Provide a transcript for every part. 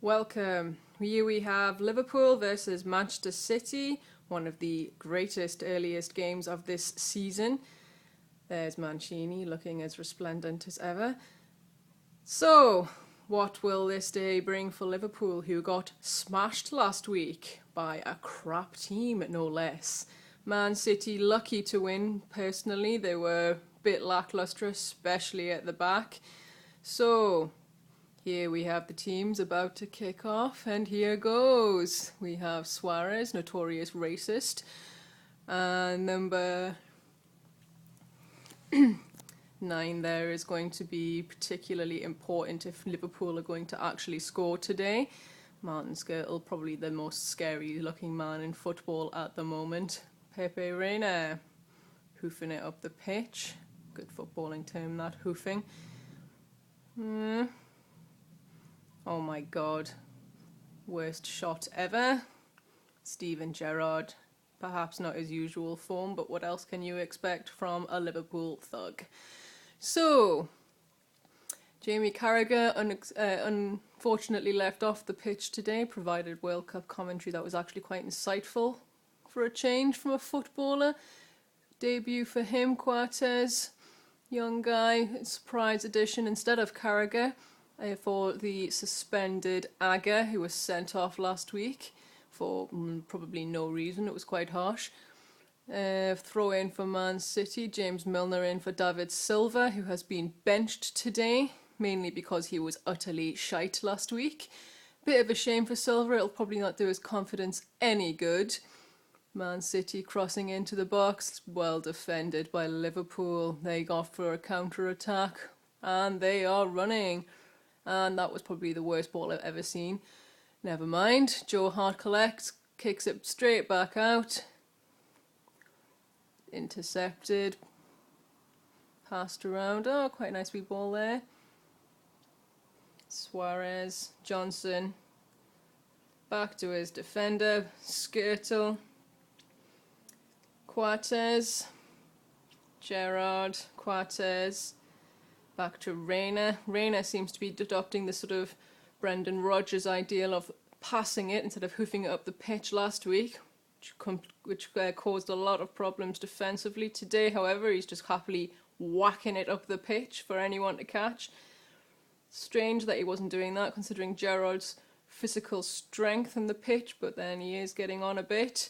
Welcome. Here we have Liverpool versus Manchester City, one of the greatest, earliest games of this season. There's Mancini looking as resplendent as ever. So, what will this day bring for Liverpool, who got smashed last week by a crap team, no less? Man City lucky to win, personally. They were a bit lacklustre, especially at the back. So, here we have the teams about to kick off, and here goes. We have Suarez, notorious racist, and number 9 there is going to be particularly important if Liverpool are going to actually score today. Martin Skirtle, probably the most scary looking man in football at the moment. Pepe Reina, hoofing it up the pitch. Good footballing term, that, hoofing. Oh my god. Worst shot ever. Steven Gerrard. Perhaps not his usual form, but what else can you expect from a Liverpool thug? So, Jamie Carragher unfortunately left off the pitch today, provided World Cup commentary that was actually quite insightful for a change from a footballer. Debut for him, Quartes, young guy, surprise addition instead of Carragher. For the suspended Aga, who was sent off last week for probably no reason. It was quite harsh. Throw in for Man City, James Milner in for David Silva, who has been benched today, mainly because he was utterly shite last week. Bit of a shame for Silva, it'll probably not do his confidence any good. Man City crossing into the box, well defended by Liverpool. They go for a counter-attack, and they are running. And that was probably the worst ball I've ever seen. Never mind. Joe Hart collects, kicks it straight back out. Intercepted. Passed around. Oh, quite a nice wee ball there. Suarez, Johnson. Back to his defender, Skirtle. Quartes. Gerrard, Quartes. Back to Reina. Reina seems to be adopting the sort of Brendan Rodgers ideal of passing it instead of hoofing it up the pitch last week, which caused a lot of problems defensively. Today, however, he's just happily whacking it up the pitch for anyone to catch. Strange that he wasn't doing that, considering Gerrard's physical strength in the pitch, but then he is getting on a bit.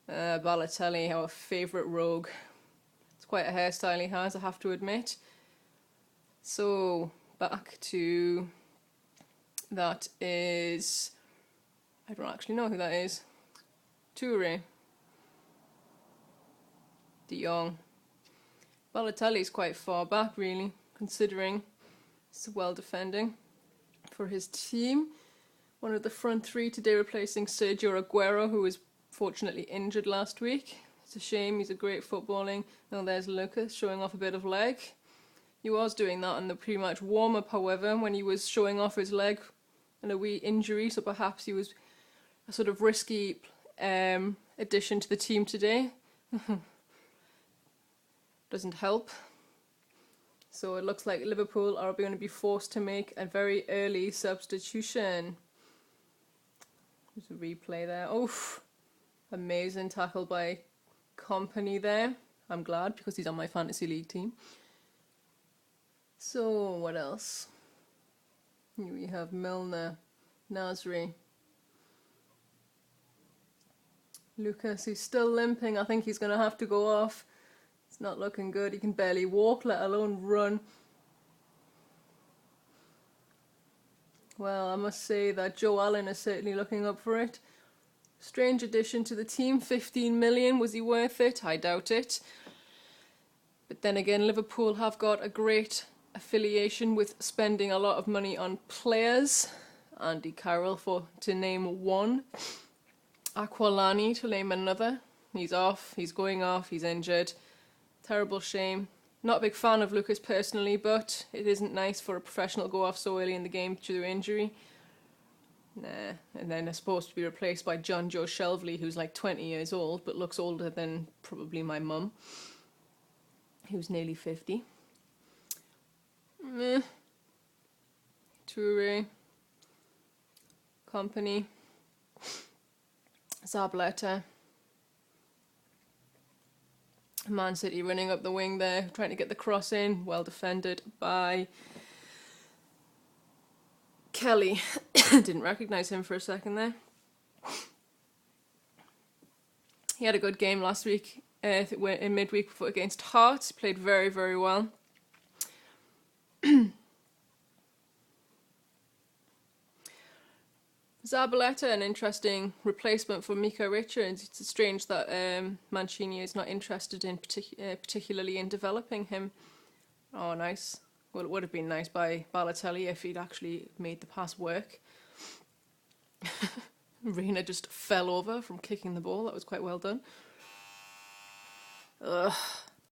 Balotelli, our favourite rogue. It's quite a hairstyle he has, I have to admit. So, back to, that is, I don't actually know who that is. Toure. De Jong. Balotelli's quite far back, really, considering it's well defending for his team. One of the front three today replacing Sergio Aguero, who was fortunately injured last week. It's a shame, he's a great footballing. Now there's Lucas showing off a bit of leg. He was doing that in the pre-match warm-up, however, when he was showing off his leg and a wee injury, so perhaps he was a sort of risky addition to the team today. Doesn't help. So it looks like Liverpool are going to be forced to make a very early substitution. There's a replay there. Oof. Amazing tackle by Company there. I'm glad, because he's on my fantasy league team. So, what else? Here we have Milner, Nasri. Lucas, he's still limping. I think he's going to have to go off. It's not looking good. He can barely walk, let alone run. Well, I must say that Joe Allen is certainly looking up for it. Strange addition to the team, 15 million. Was he worth it? I doubt it. But then again, Liverpool have got a great affiliation with spending a lot of money on players. Andy Carroll, to name one. Aquilani, to name another. He's off, he's going off, he's injured. Terrible shame. Not a big fan of Lucas personally, but it isn't nice for a professional to go off so early in the game due to injury. Nah. And then they're supposed to be replaced by John Joe Shelvey, who's like 20 years old, but looks older than probably my mum, who's nearly 50. Toure. company. Zabaleta. Man City running up the wing there, trying to get the cross in. Well defended by Kelly. Didn't recognise him for a second there. He had a good game last week in midweek against Hearts. Played very, very well. Zabaleta, an interesting replacement for Mika Richards. It's strange that Mancini is not interested in particularly in developing him. Oh, nice. Well, it would have been nice by Balotelli if he'd actually made the pass work. Reina just fell over from kicking the ball. That was quite well done. Ugh.